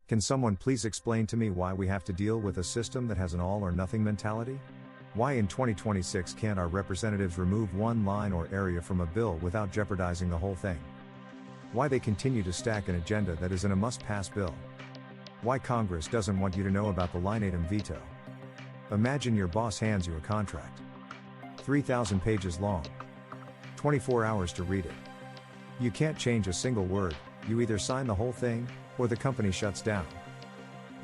Can someone please explain to me why we have to deal with a system that has an all or nothing mentality? Why in 2026 can't our representatives remove one line or area from a bill without jeopardizing the whole thing? Why they continue to stack an agenda that isn't a must-pass bill? Why Congress doesn't want you to know about the line item veto? Imagine your boss hands you a contract. 3,000 pages long. 24 hours to read it. You can't change a single word, you either sign the whole thing, or the company shuts down.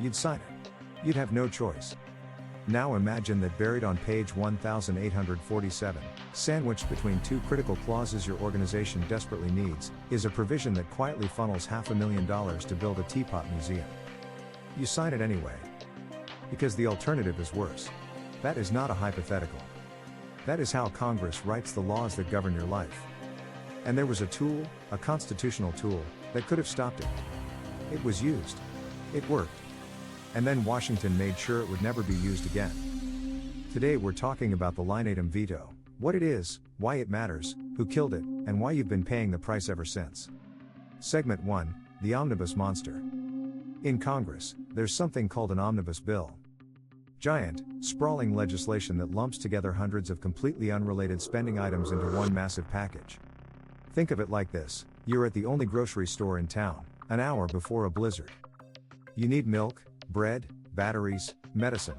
You'd sign it. You'd have no choice. Now imagine that buried on page 1847, sandwiched between two critical clauses your organization desperately needs, is a provision that quietly funnels $500,000 to build a teapot museum. You sign it anyway. Because the alternative is worse. That is not a hypothetical. That is how Congress writes the laws that govern your life. And there was a tool, a constitutional tool, that could have stopped it. It was used. It worked. And then Washington made sure it would never be used again. Today we're talking about the line item veto, what it is, why it matters, who killed it, and why you've been paying the price ever since. Segment 1, the Omnibus Monster. In Congress, there's something called an omnibus bill. Giant, sprawling legislation that lumps together hundreds of completely unrelated spending items into one massive package. Think of it like this: you're at the only grocery store in town, an hour before a blizzard. You need milk, bread, batteries, medicine.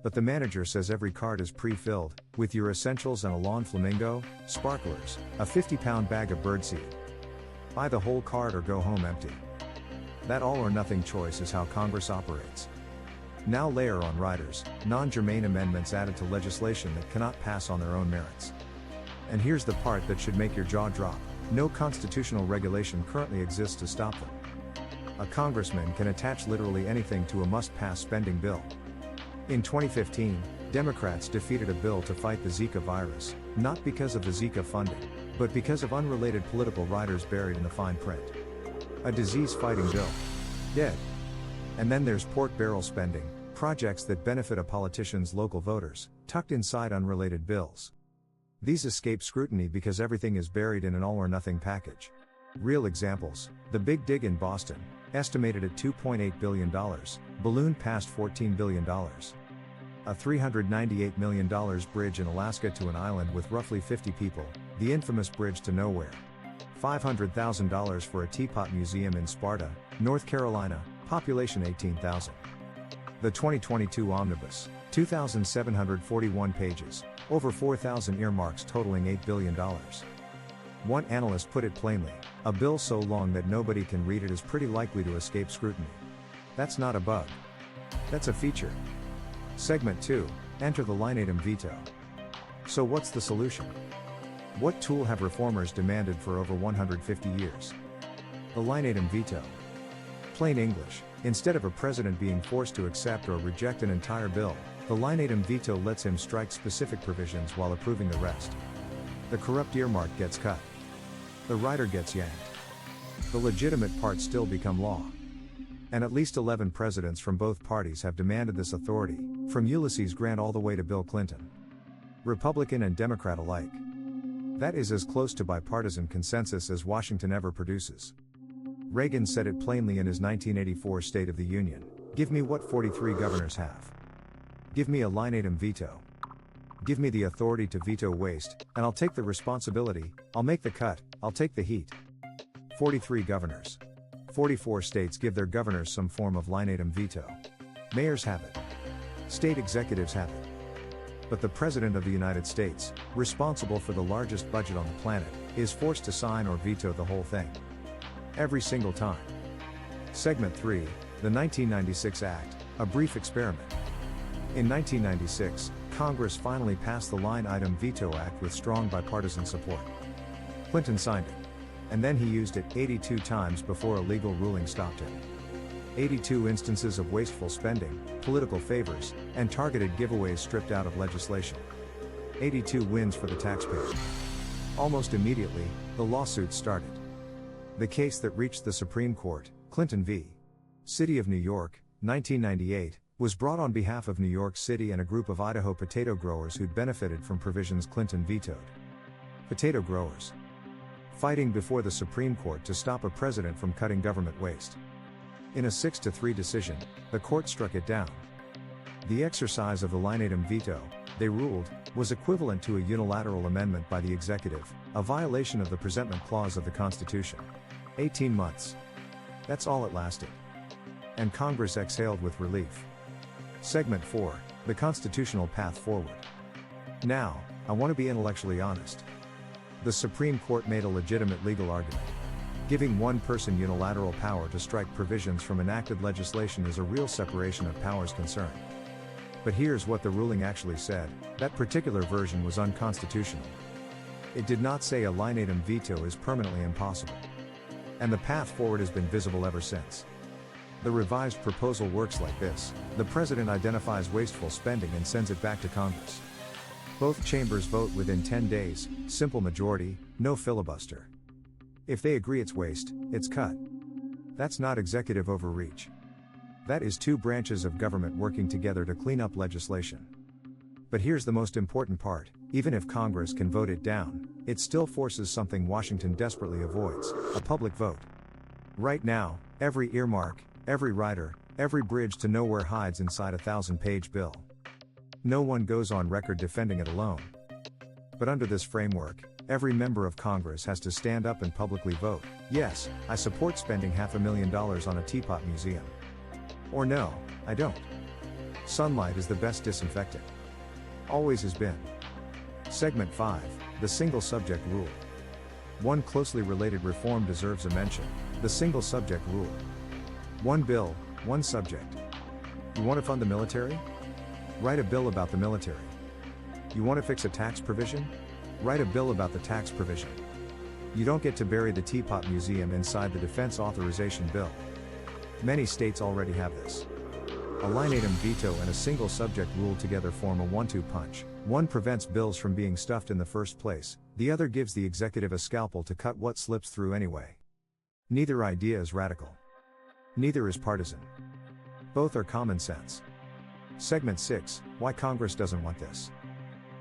But the manager says every cart is pre-filled, with your essentials and a lawn flamingo, sparklers, a 50-pound bag of birdseed. Buy the whole cart or go home empty. That all or nothing choice is how Congress operates. Now layer on riders, non-germane amendments added to legislation that cannot pass on their own merits. And here's the part that should make your jaw drop: no constitutional regulation currently exists to stop them. A congressman can attach literally anything to a must-pass spending bill. In 2015, Democrats defeated a bill to fight the Zika virus, not because of the Zika funding, but because of unrelated political riders buried in the fine print. A disease-fighting bill. Dead. And then there's pork barrel spending, projects that benefit a politician's local voters, tucked inside unrelated bills. These escape scrutiny because everything is buried in an all-or-nothing package. Real examples: the Big Dig in Boston, estimated at $2.8 billion, ballooned past $14 billion. A $398 million bridge in Alaska to an island with roughly 50 people, the infamous Bridge to Nowhere. $500,000 for a teapot museum in Sparta, North Carolina, population 18,000. The 2022 Omnibus, 2,741 pages, over 4,000 earmarks totaling $8 billion. One analyst put it plainly: a bill so long that nobody can read it is pretty likely to escape scrutiny. That's not a bug. That's a feature. Segment 2, enter the line item veto. So what's the solution? What tool have reformers demanded for over 150 years? The line item veto. Plain English: instead of a president being forced to accept or reject an entire bill, the line item veto lets him strike specific provisions while approving the rest. The corrupt earmark gets cut. The rider gets yanked. The legitimate parts still become law. And at least 11 presidents from both parties have demanded this authority, from Ulysses Grant all the way to Bill Clinton. Republican and Democrat alike. That is as close to bipartisan consensus as Washington ever produces. Reagan said it plainly in his 1984 State of the Union: give me what 43 governors have. Give me a line item veto. Give me the authority to veto waste, and I'll take the responsibility, I'll make the cut, I'll take the heat. 43 governors. 44 states give their governors some form of line item veto. Mayors have it. State executives have it. But the President of the United States, responsible for the largest budget on the planet, is forced to sign or veto the whole thing. Every single time. Segment 3, the 1996 Act, a brief experiment. In 1996, Congress finally passed the Line Item Veto Act with strong bipartisan support. Clinton signed it. And then he used it 82 times before a legal ruling stopped him. 82 instances of wasteful spending, political favors, and targeted giveaways stripped out of legislation. 82 wins for the taxpayer. Almost immediately, the lawsuits started. The case that reached the Supreme Court, Clinton v. City of New York, 1998, was brought on behalf of New York City and a group of Idaho potato growers who'd benefited from provisions Clinton vetoed. Potato growers. Fighting before the Supreme Court to stop a president from cutting government waste. In a 6-3 decision, the court struck it down. The exercise of the lineatum veto, they ruled, was equivalent to a unilateral amendment by the executive, a violation of the presentment clause of the Constitution. 18 months. That's all it lasted. And Congress exhaled with relief. Segment 4, the constitutional path forward. Now, I want to be intellectually honest. The Supreme Court made a legitimate legal argument. Giving one person unilateral power to strike provisions from enacted legislation is a real separation of powers concern. But here's what the ruling actually said: that particular version was unconstitutional. It did not say a lineatum veto is permanently impossible. And the path forward has been visible ever since. The revised proposal works like this: the President identifies wasteful spending and sends it back to Congress. Both chambers vote within 10 days, simple majority, no filibuster. If they agree it's waste, it's cut. That's not executive overreach. That is two branches of government working together to clean up legislation. But here's the most important part: even if Congress can vote it down, it still forces something Washington desperately avoids: a public vote. Right now, every earmark, every rider, every bridge to nowhere hides inside a 1,000-page bill. No one goes on record defending it alone. But under this framework, every member of Congress has to stand up and publicly vote: yes, I support spending $500,000 on a teapot museum. Or no, I don't. Sunlight is the best disinfectant. Always has been. Segment 5, the single subject rule. One closely related reform deserves a mention: the single subject rule. One bill, one subject. You want to fund the military? Write a bill about the military. You want to fix a tax provision? Write a bill about the tax provision. You don't get to bury the Teapot Museum inside the Defense Authorization Bill. Many states already have this. A lineatum veto and a single subject rule together form a 1-2 punch. One prevents bills from being stuffed in the first place, the other gives the executive a scalpel to cut what slips through anyway. Neither idea is radical. Neither is partisan. Both are common sense. Segment 6, why Congress doesn't want this.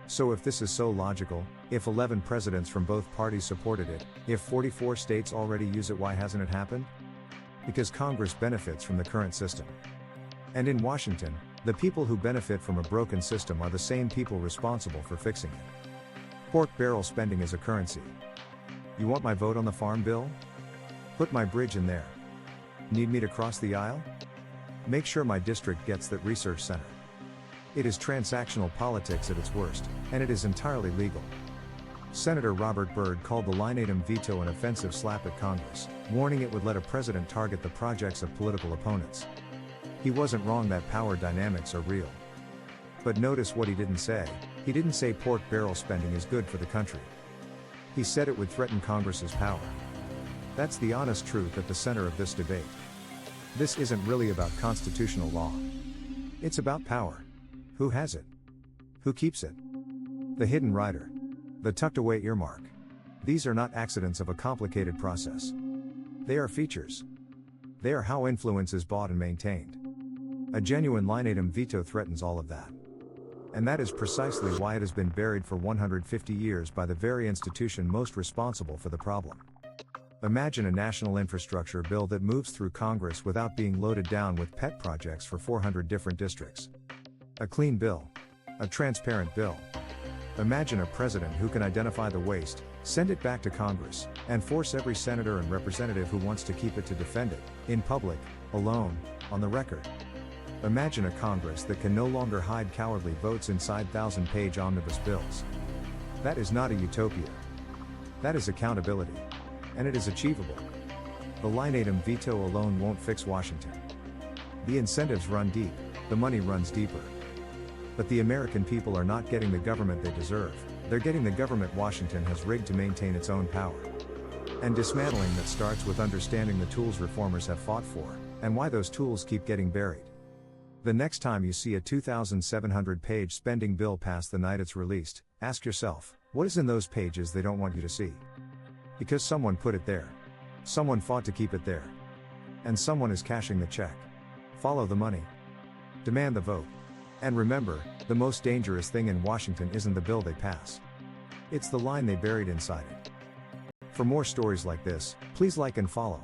So if this is so logical, if 11 presidents from both parties supported it, if 44 states already use it, why hasn't it happened? Because Congress benefits from the current system. And in Washington, the people who benefit from a broken system are the same people responsible for fixing it. Pork barrel spending is a currency. You want my vote on the farm bill? Put my bridge in there. Need me to cross the aisle? Make sure my district gets that research center. It is transactional politics at its worst, and it is entirely legal. Senator Robert Byrd called the lineatum veto an offensive slap at Congress, warning it would let a president target the projects of political opponents. He wasn't wrong that power dynamics are real. But notice what he didn't say. He didn't say pork barrel spending is good for the country. He said it would threaten Congress's power. That's the honest truth at the center of this debate. This isn't really about constitutional law. It's about power. Who has it? Who keeps it? The hidden rider. The tucked away earmark. These are not accidents of a complicated process. They are features. They are how influence is bought and maintained. A genuine lineatum veto threatens all of that. And that is precisely why it has been buried for 150 years by the very institution most responsible for the problem. Imagine a national infrastructure bill that moves through Congress without being loaded down with pet projects for 400 different districts. A clean bill. A transparent bill. Imagine a president who can identify the waste, send it back to Congress, and force every senator and representative who wants to keep it to defend it, in public, alone, on the record. Imagine a Congress that can no longer hide cowardly votes inside 1,000-page omnibus bills. That is not a utopia. That is accountability. And it is achievable. The lineatum veto alone won't fix Washington. The incentives run deep, the money runs deeper. But the American people are not getting the government they deserve, they're getting the government Washington has rigged to maintain its own power. And dismantling that starts with understanding the tools reformers have fought for, and why those tools keep getting buried. The next time you see a 2,700-page spending bill pass the night it's released, ask yourself, what is in those pages they don't want you to see? Because someone put it there. Someone fought to keep it there. And someone is cashing the check. Follow the money. Demand the vote. And remember, the most dangerous thing in Washington isn't the bill they pass. It's the line they buried inside it. For more stories like this, please like and follow.